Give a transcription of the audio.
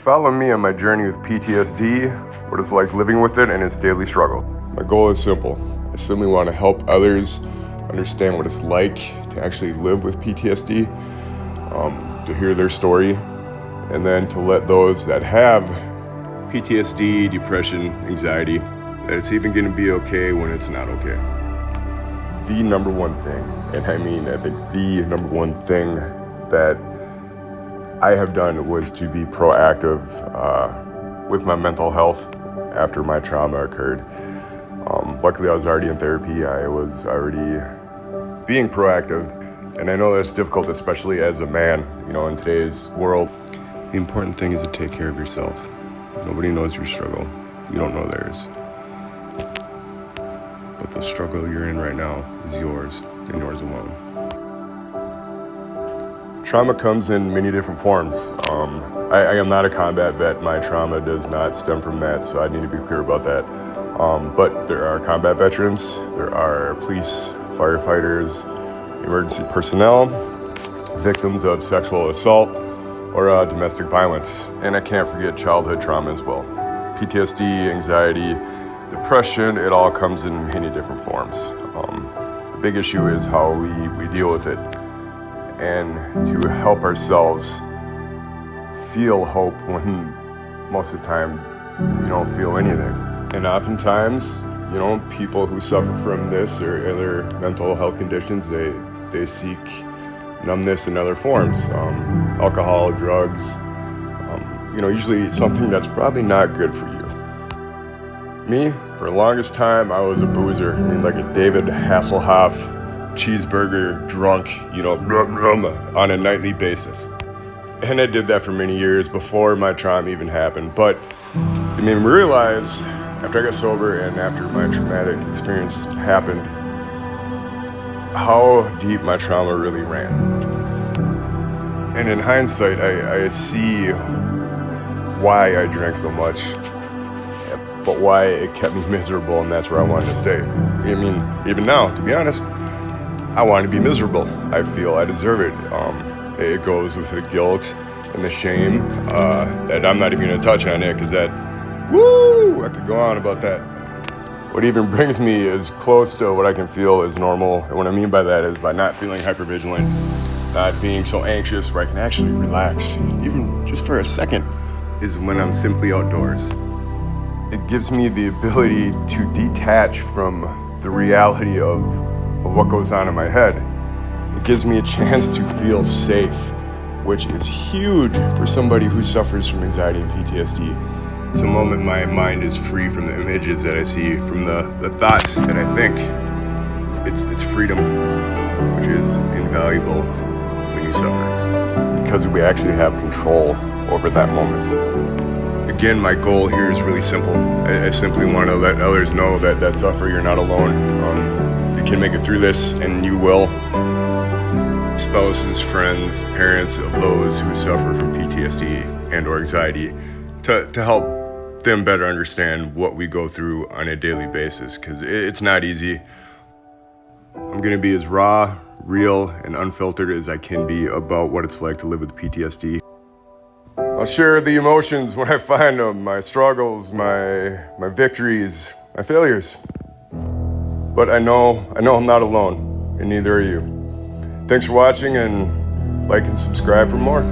Follow me on my journey with PTSD, what it's like living with it, and its daily struggle. My goal is simple. I simply want to help others understand what it's like to actually live with PTSD, to hear their story, and then to let those that have PTSD, depression, anxiety, that it's even going to be okay when it's not okay. The number one thing, and I think the number one thing that I have done was to be proactive with my mental health after my trauma occurred. Luckily, I was already in therapy. I was already being proactive, and I know that's difficult, especially as a man, in today's world. The important thing is to take care of yourself. Nobody knows your struggle. You don't know theirs. But the struggle you're in right now is yours, and yours alone. Trauma comes in many different forms. I am not a combat vet. My trauma does not stem from that, so I need to be clear about that. But there are combat veterans, there are police, firefighters, emergency personnel, victims of sexual assault or domestic violence. And I can't forget childhood trauma as well. PTSD, anxiety, depression, it all comes in many different forms. The big issue is how we deal with it, and to help ourselves feel hope when most of the time you don't feel anything. And oftentimes, people who suffer from this or other mental health conditions, they seek numbness in other forms, alcohol, drugs, usually something that's probably not good for you. Me, for the longest time, I was a boozer. Like a David Hasselhoff cheeseburger drunk, on a nightly basis. And I did that for many years before my trauma even happened. But it made me realize, after I got sober and after my traumatic experience happened, how deep my trauma really ran. And in hindsight, I see why I drank so much, but why it kept me miserable, and that's where I wanted to stay. Even now, to be honest, I want to be miserable. I feel I deserve it. It goes with the guilt and the shame that I'm not even going to touch on it, because I could go on about that. What even brings me is close to what I can feel is normal. And what I mean by that is by not feeling hypervigilant, not being so anxious where I can actually relax, even just for a second, is when I'm simply outdoors. It gives me the ability to detach from the reality of what goes on in my head. It gives me a chance to feel safe, which is huge for somebody who suffers from anxiety and PTSD. It's a moment my mind is free from the images that I see, from the thoughts that I think. It's freedom, which is invaluable when you suffer, because we actually have control over that moment. Again, my goal here is really simple. I simply want to let others know that suffer, you're not alone. You can make it through this, and you will. Spouses, friends, parents of those who suffer from PTSD and or anxiety, to help them better understand what we go through on a daily basis, because it's not easy. I'm going to be as raw, real, and unfiltered as I can be about what it's like to live with PTSD. I'll share the emotions when I find them, my struggles, my victories, my failures. But I know I'm not alone, and neither are you. Thanks for watching, and like and subscribe for more.